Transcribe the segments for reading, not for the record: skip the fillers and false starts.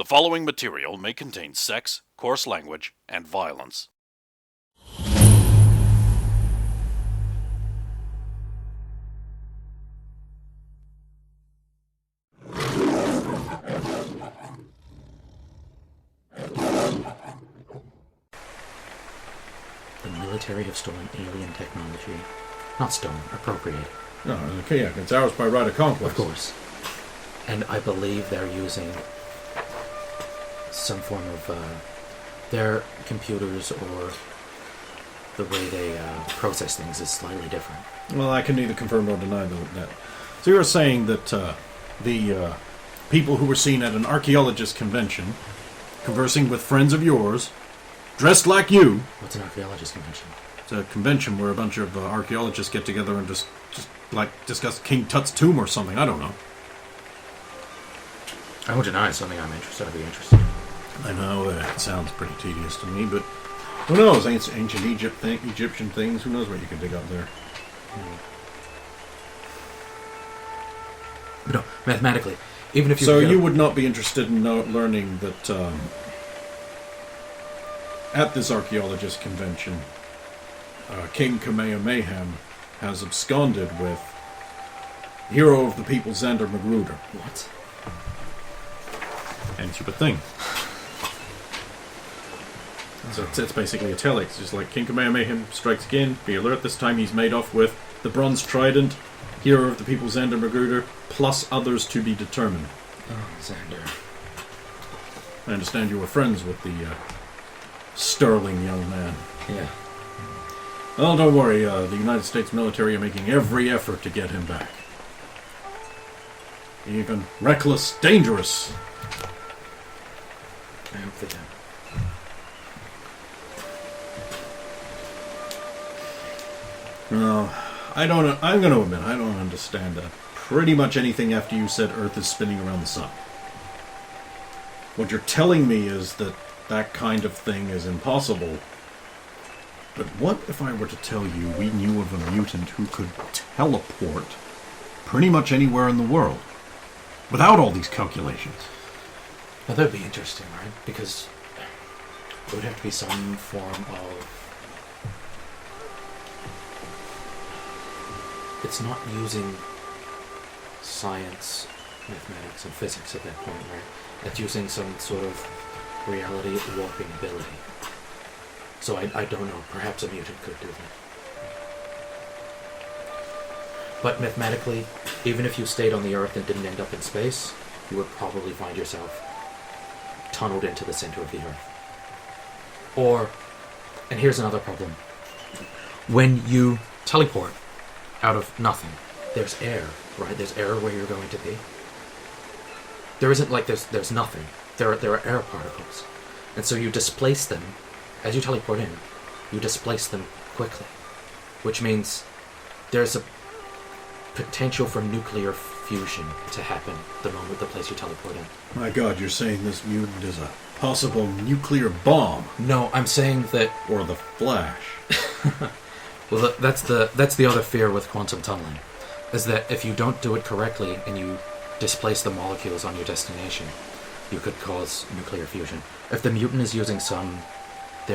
following material may contain sex, coarse language, and violence. The military have stolen alien technology. Not stolen, appropriated. No, okay, yeah, it's ours by right of conquest. Of course. And I believe they're using some form of their computers, or the way they process things is slightly different. Well, I can neither confirm nor deny that. So you're saying that the people who were seen at an archaeologist convention, conversing with friends of yours, dressed like you... What's an archaeologist convention? It's a convention where a bunch of archaeologists get together and just discuss King Tut's tomb or something. I don't know. I won't deny it's something I'd be interested in. I know, it sounds pretty tedious to me, but who knows? Ancient Egyptian things, who knows what you can dig up there. But no, mathematically, even if you... So you would not be interested in learning that at this archaeologist convention, King Kamehameha has absconded with hero of the people, Xander Magruder. What? And you would think. So it's basically a telex. It's just like King Kamehameha strikes again. Be alert. This time he's made off with the bronze trident, hero of the people, Xander Magruder, plus others to be determined. Oh, Xander. I understand you were friends with the sterling young man. Yeah. Well, don't worry. The United States military are making every effort to get him back. Even reckless, dangerous. I hope they do. No, I'm going to admit, I don't understand pretty much anything after you said Earth is spinning around the sun. What you're telling me is that that kind of thing is impossible. But what if I were to tell you we knew of a mutant who could teleport pretty much anywhere in the world without all these calculations? Now that'd be interesting, right? Because it would have to be some form of... It's not using science, mathematics, and physics at that point, right? It's using some sort of reality warping ability. So I don't know. Perhaps a mutant could do that. But mathematically, even if you stayed on the Earth and didn't end up in space, you would probably find yourself tunneled into the center of the Earth. Or, and here's another problem. When you teleport out of nothing, there's air, right? There's air where you're going to be. There isn't like there's nothing. There are air particles. And so you displace them. As you teleport in, you displace them quickly. Which means there's a potential for nuclear fusion to happen the moment the place you teleport in. My God, you're saying this mutant is a possible nuclear bomb? No, I'm saying that... Or the Flash. Well, that's the other fear with quantum tunneling, is that if you don't do it correctly and you displace the molecules on your destination, you could cause nuclear fusion. If the mutant is using some... I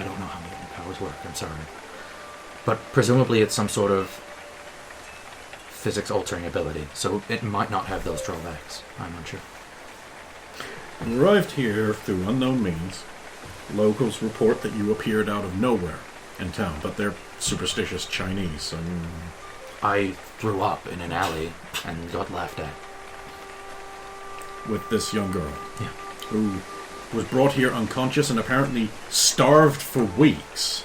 don't know how mutant powers work, I'm sorry. But presumably it's some sort of physics-altering ability, so it might not have those drawbacks. I'm unsure. You arrived here through unknown means. Locals report that you appeared out of nowhere in town, but they're superstitious Chinese, so... I threw up in an alley and got laughed at. With this young girl? Yeah. Who was brought here unconscious and apparently starved for weeks.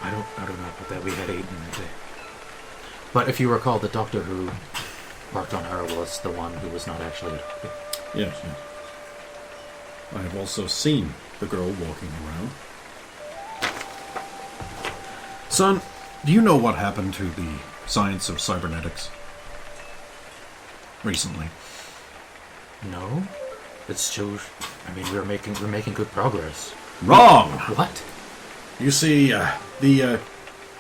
I don't know about that. We had 8 in that day. But if you recall, the doctor who worked on her was the one who was not actually a doctor. Yes. I have also seen the girl walking around. Son, do you know what happened to the science of cybernetics recently? No? It's still... I mean, we're making good progress. Wrong! What? You see, the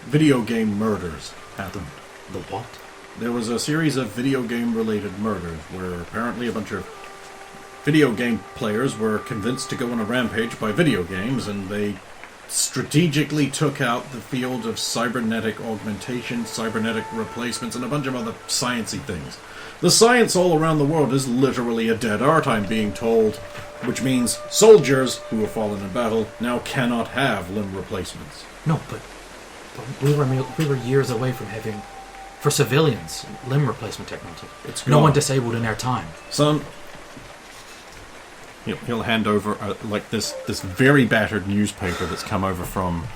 video game murders happened. The what? There was a series of video game-related murders where apparently a bunch of video game players were convinced to go on a rampage by video games, and they strategically took out the field of cybernetic augmentation, cybernetic replacements, and a bunch of other sciencey things. The science all around the world is literally a dead art, I'm being told, which means soldiers who have fallen in battle now cannot have limb replacements. No, but we were years away from having, for civilians, limb replacement technology. It's no gone. one disabled in their time. Son, he'll hand over like this very battered newspaper that's come over from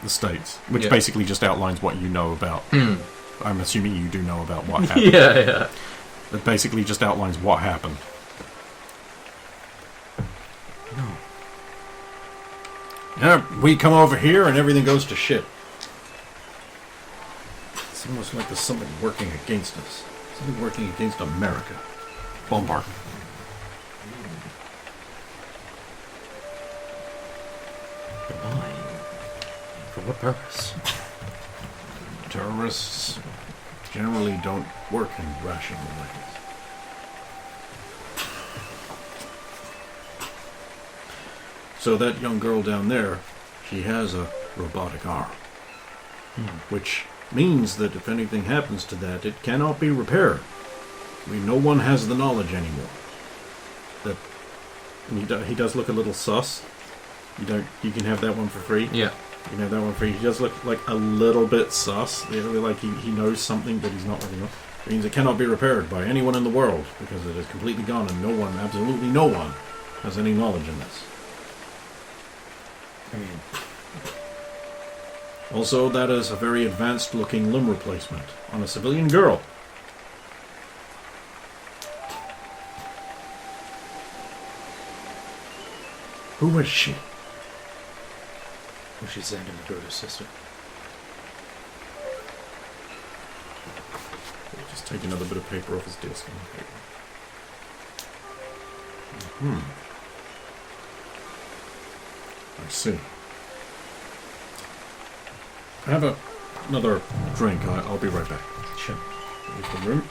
the States, which basically just outlines what you know about. I'm assuming you do know about what happened. Yeah. It basically just outlines what happened. No. Yeah, we come over here and everything goes to shit. It's almost like there's something working against us. Something working against America. Bombard. Why? For what purpose? Terrorists generally don't work in rational ways. So that young girl down there, she has a robotic arm. Which means that if anything happens to that, it cannot be repaired. I mean, no one has the knowledge anymore. That he does look a little sus. You can have that one for free. Yeah. You can have that one for free. He does look like a little bit sus. Like he knows something, but he's not really know. It means it cannot be repaired by anyone in the world because it is completely gone, and no one, absolutely no one, has any knowledge in this. I mean, also, that is a very advanced-looking limb replacement on a civilian girl. Who was she? well, she's Xander Magruder's sister. Just take another bit of paper off his desk. I see. Have another drink. I'll be right back. Sure. Leave the room.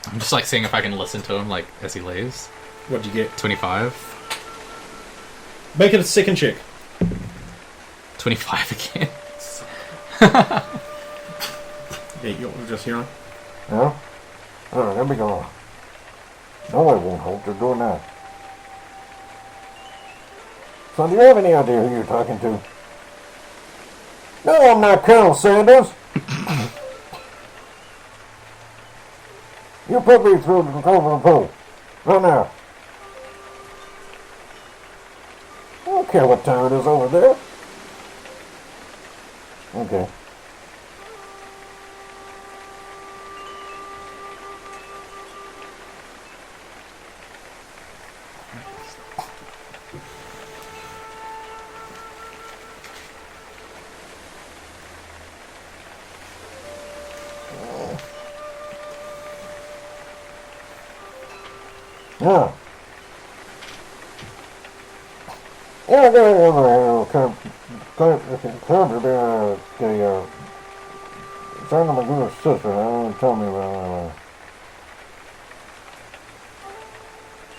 I'm just like seeing if I can listen to him like as he leaves. What'd you get? 25. Make it a second chick. 25 again. Yeah, you're just here. Yeah? Oh, there we go. No, I won't hope they're doing that. Son, do you have any idea who you're talking to? No, I'm not Colonel Sanders. You put me through the control of the pool. Right now. I don't care what time it is over there. Okay. Yeah. Yeah, Santa Magruder's sister, tell me about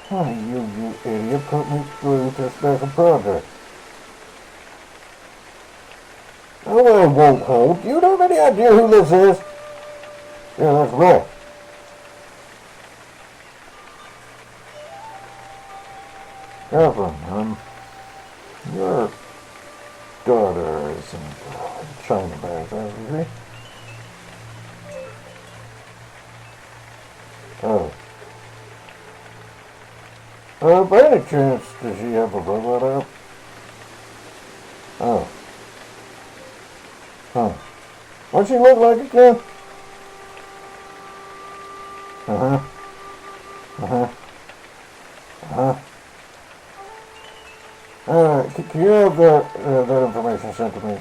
Honey, you idiot, put me through to a special project. No, I won't hold. You don't have any idea who this is? Yeah, that's right. Evelyn, your daughter is in China back, isn't she? Oh. By any chance, does she have a robot out? Oh. Huh. What's she look like again? Uh-huh. Uh-huh. Uh-huh. Can you have that information sent to me?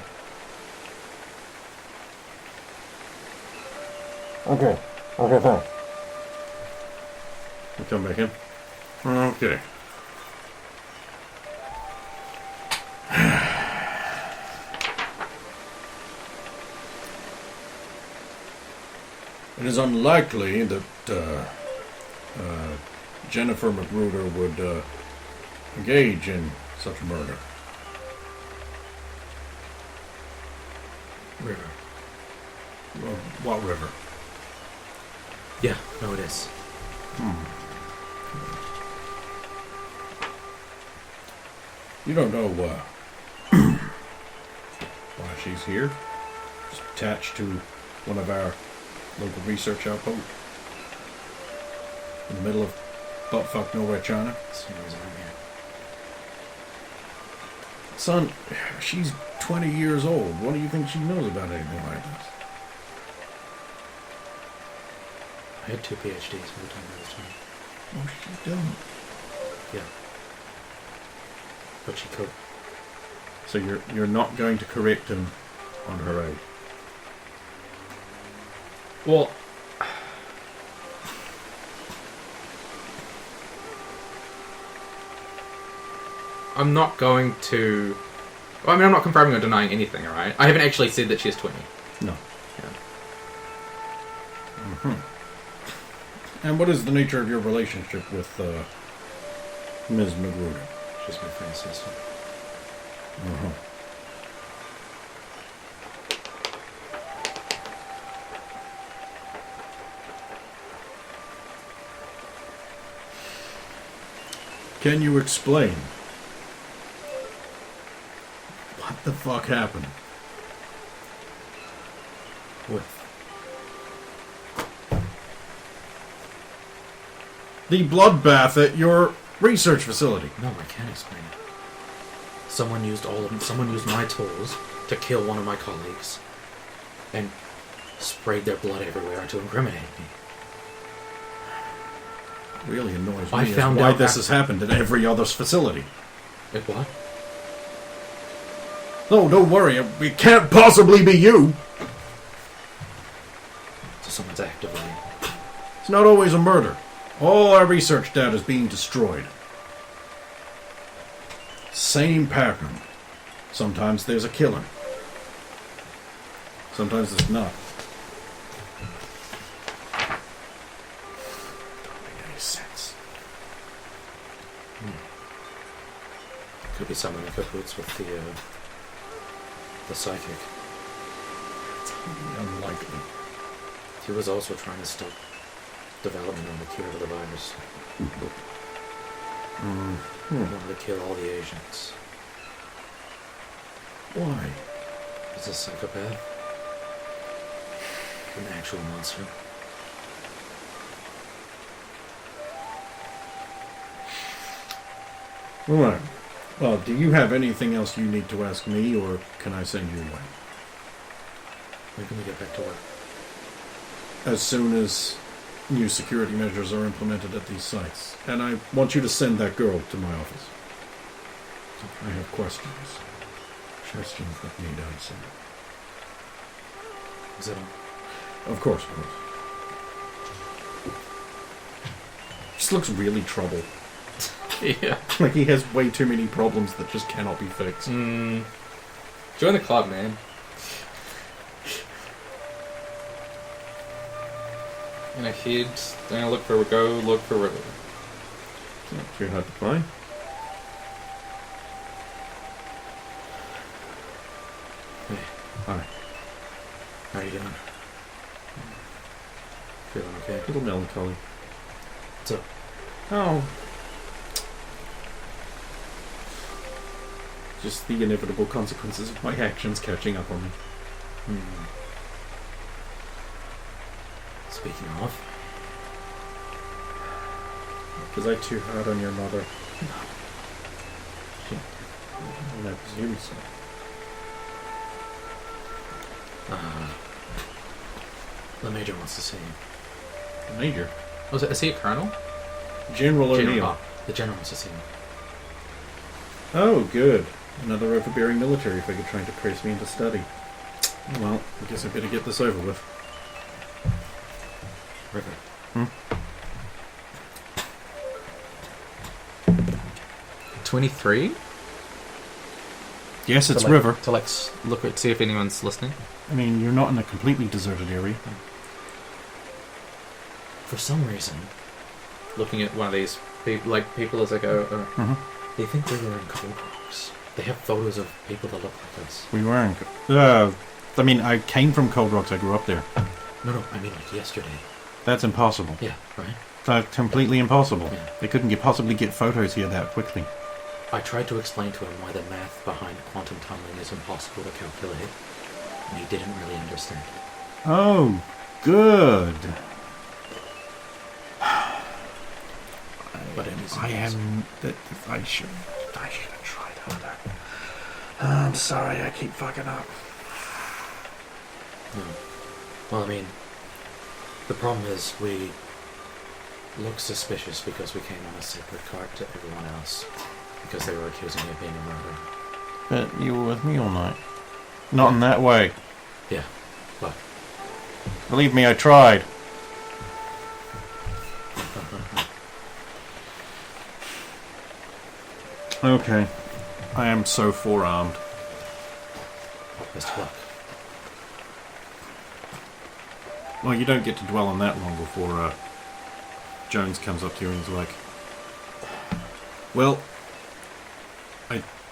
Okay. Okay, thanks. You come back in. Okay. It is unlikely that Jennifer Magruder would engage in such murder? River. Well, what river? Yeah, no, it is. You don't know why she's here? Just attached to one of our local research outposts in the middle of buttfuck nowhere, China. That's the reason I'm here. Son, she's 20 years old. What do you think she knows about anything like this? I had 2 PhDs by the time I was 20. Oh, she don't. Yeah. But she could. So you're not going to correct him on her age? Well, I'm not going to... Well, I mean, I'm not confirming or denying anything, alright? I haven't actually said that she's 20. No. Yeah. And what is the nature of your relationship with Ms. Magruder? She's my friend's sister. Can you explain what the fuck happened? With The bloodbath at your research facility. No, I can't explain it. Someone used my tools to kill one of my colleagues and sprayed their blood everywhere to incriminate me. Really annoys I me found why out this after- has happened at every other facility. It what? No, don't worry. It can't possibly be you. So someone's actively... It's not always a murder. All our research data is being destroyed. Same pattern. Sometimes there's a killer. Sometimes there's not. Don't make any sense. Could be someone in cahoots with the psychic. It's highly unlikely. He was also trying to stop development on the cure for the virus. He wanted to kill all the Asians. Why? He's a psychopath. An actual monster. Alright. Well, do you have anything else you need to ask me, or can I send you away? When can we get back to work? As soon as new security measures are implemented at these sites. And I want you to send that girl to my office. I have questions. Questions that need answering. Is that all? Of course, of course. Just looks really troubled. Yeah. Like he has way too many problems that just cannot be fixed. Join the club, man. I'm gonna head, I'm gonna look for River. It's not too hard to find. Hey, Hi. how you doing? Feeling okay? A little melancholy. What's up? Oh. Just the inevitable consequences of my actions catching up on me. Speaking of, Was I too hard on your mother? Shit. I presume so. the Major wants to see you. The Major? Was it? Is he a colonel? General O'Neill. Oh, the General wants to see you. Oh, good. Another overbearing military figure trying to press me into study. Well, I guess I better get this over with. River. 23? Yes, it's To, like, River. To look at, see if anyone's listening. I mean, you're not in a completely deserted area. For some reason, looking at one of these people as I go. They think we were in Cold Rocks. They have photos of people that look like us. We weren't. I mean, I came from Cold Rocks. I grew up there. No, I mean like yesterday. That's impossible. Yeah, right? That's completely impossible. Yeah. They couldn't possibly get photos here that quickly. I tried to explain to him why the math behind quantum tunneling is impossible to calculate, and he didn't really understand. Oh, good. But in his I should have tried harder. I'm sorry, I keep fucking up. Well, I mean, the problem is we look suspicious because we came on a separate cart to everyone else because they were accusing me of being a murderer. But you were with me all night. Not in that way. Yeah, but Believe me, I tried. Okay. I am so forearmed. best of luck. Well, you don't get to dwell on that long before Jones comes up to you and he's like, well,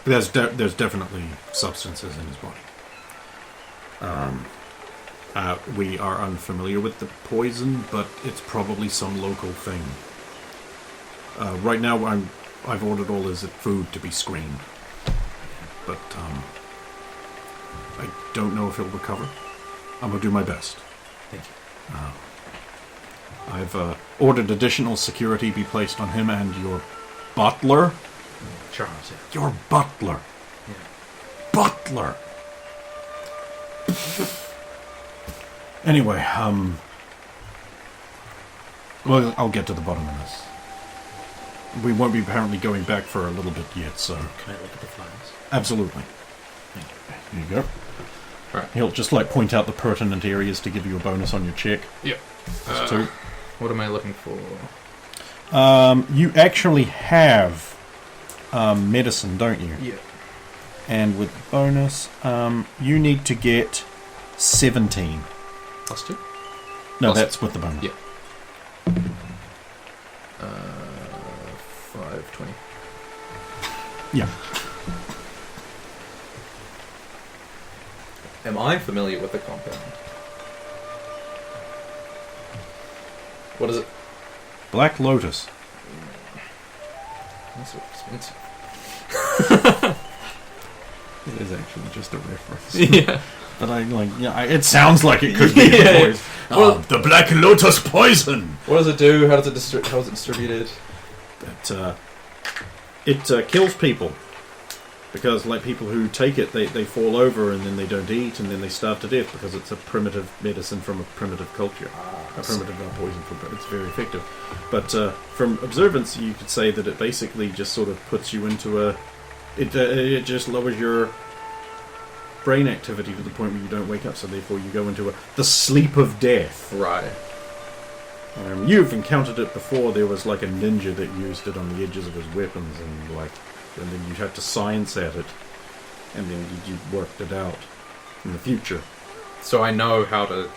there's definitely substances in his body. We are unfamiliar with the poison, but it's probably some local thing. Right now, I've ordered all his food to be screened, but I don't know if he'll recover. I'm gonna do my best. Thank you. I've ordered additional security be placed on him and your butler. Charles, yeah. Your butler. Yeah. Butler. Anyway, well, I'll get to the bottom of this. We won't be apparently going back for a little bit yet, so... Can I look at the flowers? Absolutely. Thank you. Here you go. Right. He'll just, point out the pertinent areas to give you a bonus on your check. Yep. That's two. What am I looking for? You actually have medicine, don't you? Yeah. And with the bonus, you need to get 17. Plus 2? No, Plus- that's with the bonus. Yeah. 520. Yeah. Am I familiar with the compound? What is it? Black Lotus. That's so expensive. It is actually just a reference. Yeah. But it sounds like it could be. Yeah. Voice. The Black Lotus poison! What does it do? How is it distributed? It kills people. Because, people who take it, they fall over and then they don't eat and then they starve to death because it's a primitive medicine from a primitive culture. A primitive poison, it's very effective. But from observance, you could say that it basically just sort of puts you into a... It just lowers your brain activity to the point where you don't wake up, so therefore you go into the sleep of death. Right. You've encountered it before. There was a ninja that used it on the edges of his weapons, and then you'd have to science at it, and then you worked it out in the future. So I know how to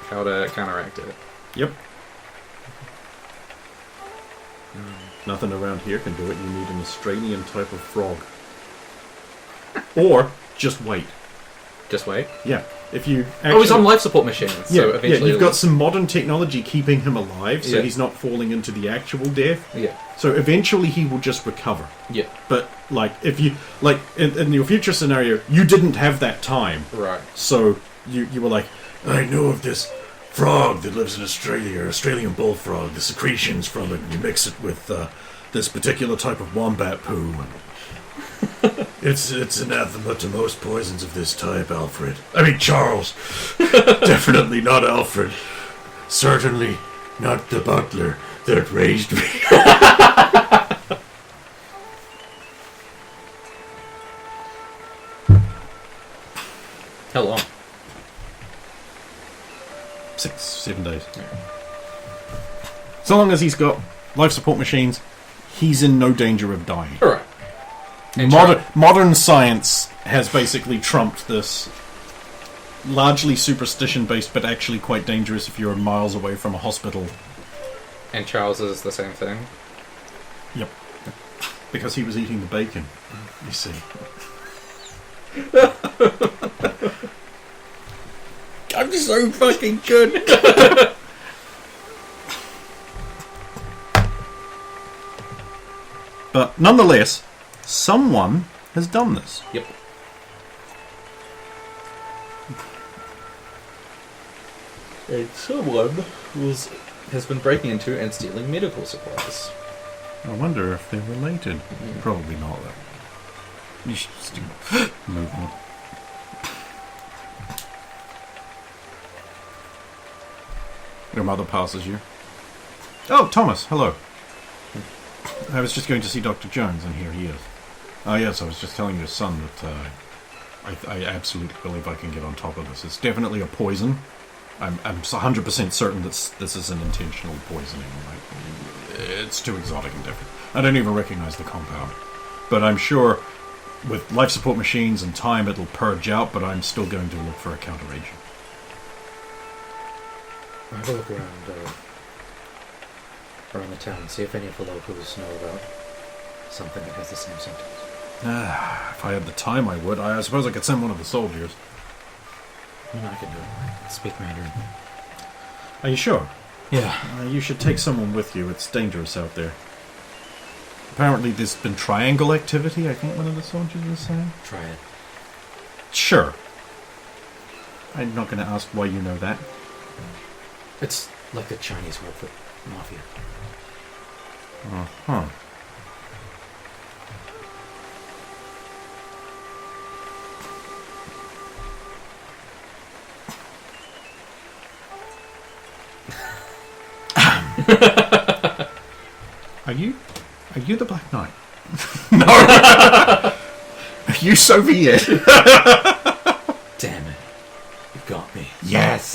counteract it. Yep. Nothing around here can do it. You need an Australian type of frog. Or just wait. Just wait. Yeah. If you he's on life support machines. So eventually you've got some modern technology keeping him alive, so Yeah. he's not falling into the actual death. Yeah. So eventually he will just recover. Yeah. But if you in your future scenario, you didn't have that time. Right. So you were like, I know of this frog that lives in Australia, Australian bullfrog. The secretions from it, and you mix it with this particular type of wombat poo. It's anathema to most poisons of this type, Alfred. I mean, Charles. Definitely not Alfred. Certainly not the butler that raised me. How long? 6-7 days. So long as he's got life support machines, he's in no danger of dying. All right. Modern science has basically trumped this largely superstition-based, but actually quite dangerous if you're miles away from a hospital And Charles is the same thing. Yep. Because he was eating the bacon, you see. I'm so fucking good. But nonetheless, someone has done this. Yep. And someone has been breaking into and stealing medical supplies. I wonder if they're related. Probably not, though. You should just move on. Your mother passes you. Oh, Thomas, hello. I was just going to see Dr. Jones, and here he is. Oh, yes, I was just telling your son that I absolutely believe I can get on top of this. It's definitely a poison. I'm 100% certain that this is an intentional poisoning. It's too exotic and different. I don't even recognize the compound. But I'm sure with life support machines and time it'll purge out, but I'm still going to look for a counteragent. I'll have a look around the town and see if any of the locals know about something that has the same symptoms. If I had the time, I would. I suppose I could send one of the soldiers. I can do it. I can speak Mandarin. Are you sure? Yeah. You should take someone with you. It's dangerous out there. Apparently there's been triangle activity, I think one of the soldiers was saying. Try it. Sure. I'm not going to ask why you know that. It's like the Chinese word for mafia. Uh-huh. Are you the Black Knight? No. Are you Soviet? Damn it. You got me. Yes.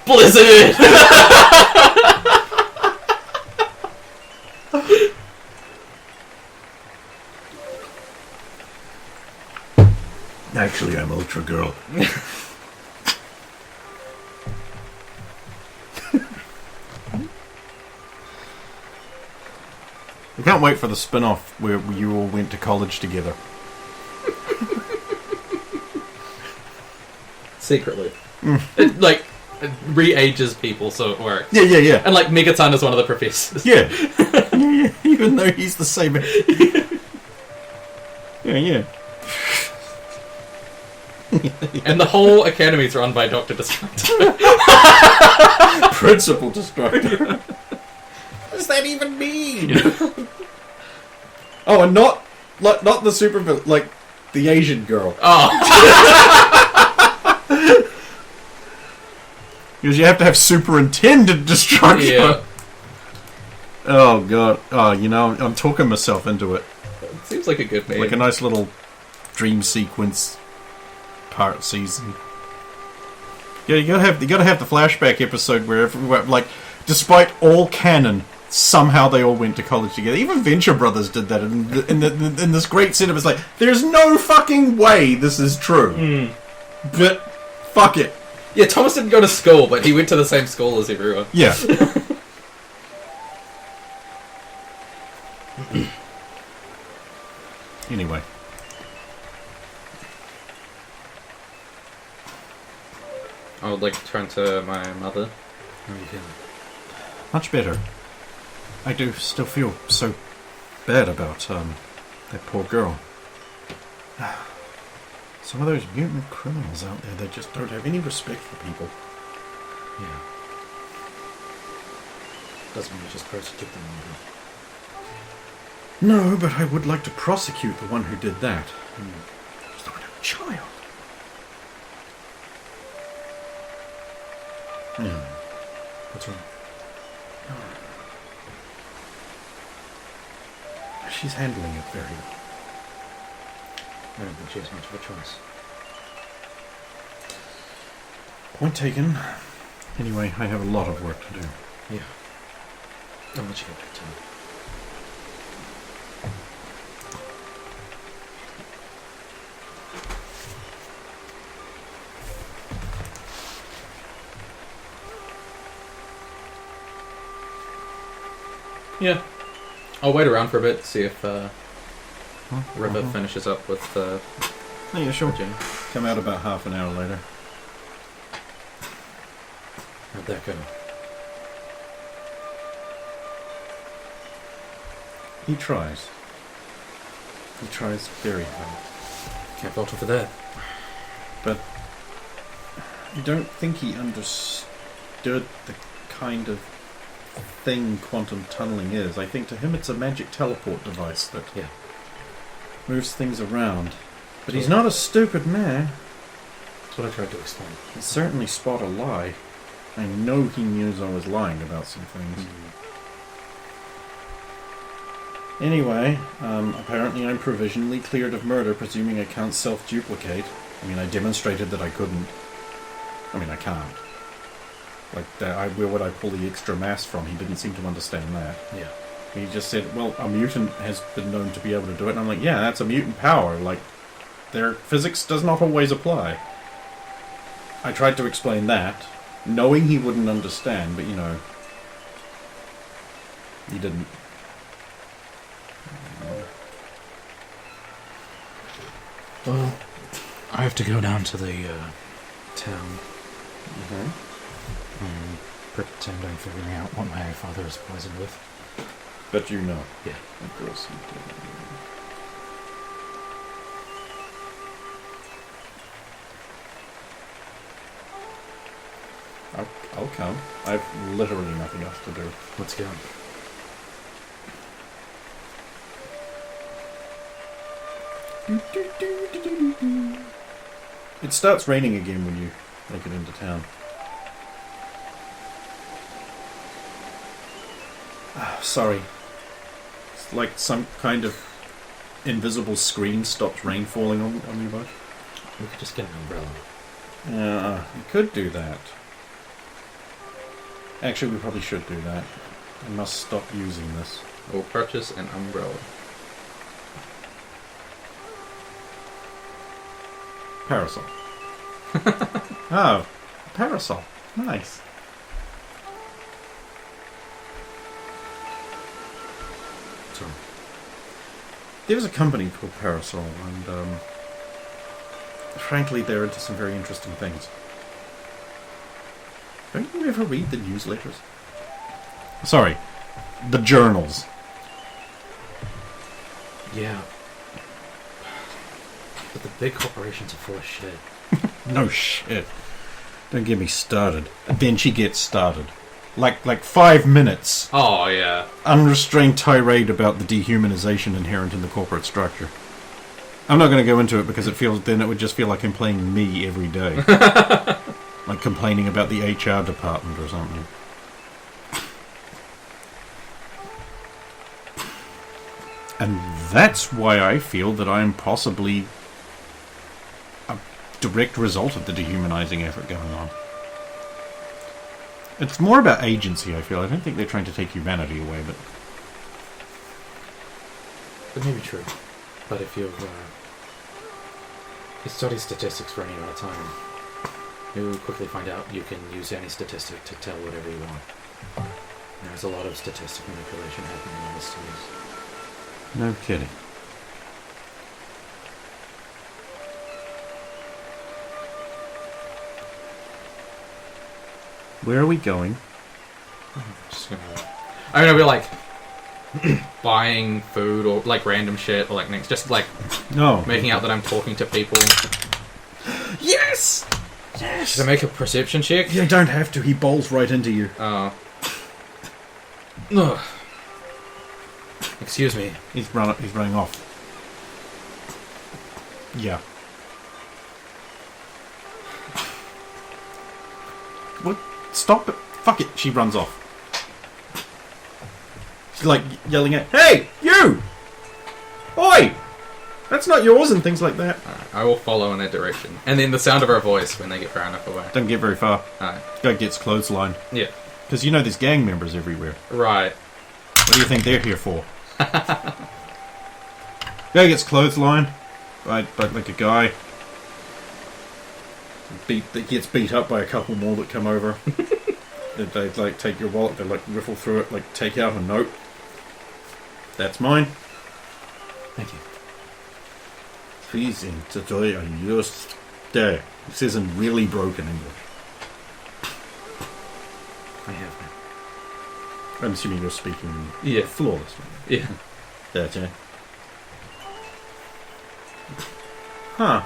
Blizzard! Actually, I'm Ultra Girl. I can't wait for the spin-off where you all went to college together. Secretly. It, like, re-ages people, so it works. Yeah. And, like, Megaton is one of the professors. Yeah. Yeah. Even though he's the same. Yeah. And the whole academy is run by Dr. Destructor. Principal Destructor. What does that even mean? Oh, and not the super villain, like the Asian girl. Oh. Because you have to have superintendent destruction. Yeah. Oh god. Oh, I'm talking myself into it. Seems like a good name. Like a nice little dream sequence part season. Yeah, you gotta have the flashback episode where everyone, like, despite all canon, somehow they all went to college together. Even Venture Brothers did that in this great set of it's like, there's no fucking way this is true. But fuck it. Yeah, Thomas didn't go to school, but he went to the same school as everyone. Yeah. Anyway. I would like to turn to my mother. How are you feeling? Much better. I do still feel so bad about that poor girl. Some of those mutant criminals out there, they just don't have any respect for people. Yeah. Doesn't mean you just persecute them all. No, but I would like to prosecute the one who did that. She's not a child. What's wrong? She's handling it very well. I don't think she has much of a choice. Point taken. Anyway, I have a lot of work to do. Yeah. I'll let you get back to it. Yeah. I'll wait around for a bit, see if River finishes up with Oh, yeah, sure. Jenny. Come out about half an hour later. How'd that go? He tries. He tries very hard. Can't fault him for that. But I don't think he understood the kind of thing quantum tunneling is. I think to him it's a magic teleport device that Yeah. moves things around. But he's not a stupid man. That's what I tried to explain. He certainly spot a lie. I know he knew I was lying about some things. Anyway, apparently I'm provisionally cleared of murder, presuming I can't self-duplicate. I mean, I demonstrated that I couldn't. I mean, I can't. Like, where would I pull the extra mass from? He didn't seem to understand that. Yeah. He just said, well, a mutant has been known to be able to do it. And I'm like, yeah, that's a mutant power. Like, their physics does not always apply. I tried to explain that, knowing he wouldn't understand, but, you know, he didn't. Well, I have to go down to the town Mm-hmm. and pretend I'm figuring out what my father is poisoned with. But you know. Yeah. Of course you do. I'll come. I've literally nothing else to do. Let's go. It starts raining again when you make it into town. Sorry. It's like some kind of invisible screen stops rain falling on you both. We could just get an umbrella. Yeah, you could do that. Actually, we probably should do that. I must stop using this. We'll purchase an umbrella. Parasol. Oh, parasol. Nice. So, There was a company called Parasol, and frankly, they're into some very interesting things. Don't you ever read the newsletters? Sorry, the journals. yeah. But the big corporations are full of shit. No shit. Don't get me started. And then she gets started. Like 5 minutes. Oh, yeah. Unrestrained tirade about the dehumanization inherent in the corporate structure. I'm not going to go into it because then it would just feel like I'm playing me every day. Like complaining about the HR department or something. And that's why I feel that I am possibly a direct result of the dehumanizing effort going on. It's more about agency, I feel. I don't think they're trying to take humanity away, but... That may be true. But if you study statistics for any amount of time, you quickly find out you can use any statistic to tell whatever you want. There's a lot of statistic manipulation happening in this series. No kidding. Where are we going? Just gonna... I'm gonna be like buying food or like random shit or like next, just like No. making out that I'm talking to people. Yes! Yes! Should I make a perception check? You don't have to. He bowls right into you. Oh. Ugh. Excuse me. He's running off. Yeah. What? Stop it. Fuck it. She runs off. She's like yelling at, hey, you! Oi! That's not yours, and things like that. Alright, I will follow in that direction. And then the sound of her voice when they get far enough away. Don't get very far. Alright. Guy gets clotheslined. Yeah. Because you know there's gang members everywhere. Right. What do you think they're here for? Guy gets clotheslined by like a guy. That gets beat up by a couple more that come over. They like take your wallet, they like riffle through it, like take out a note. That's mine. Thank you. Please, enjoy a used day. This isn't really broken English. I have now. I'm assuming you're speaking Yeah. flawlessly. Yeah. That's it. Huh.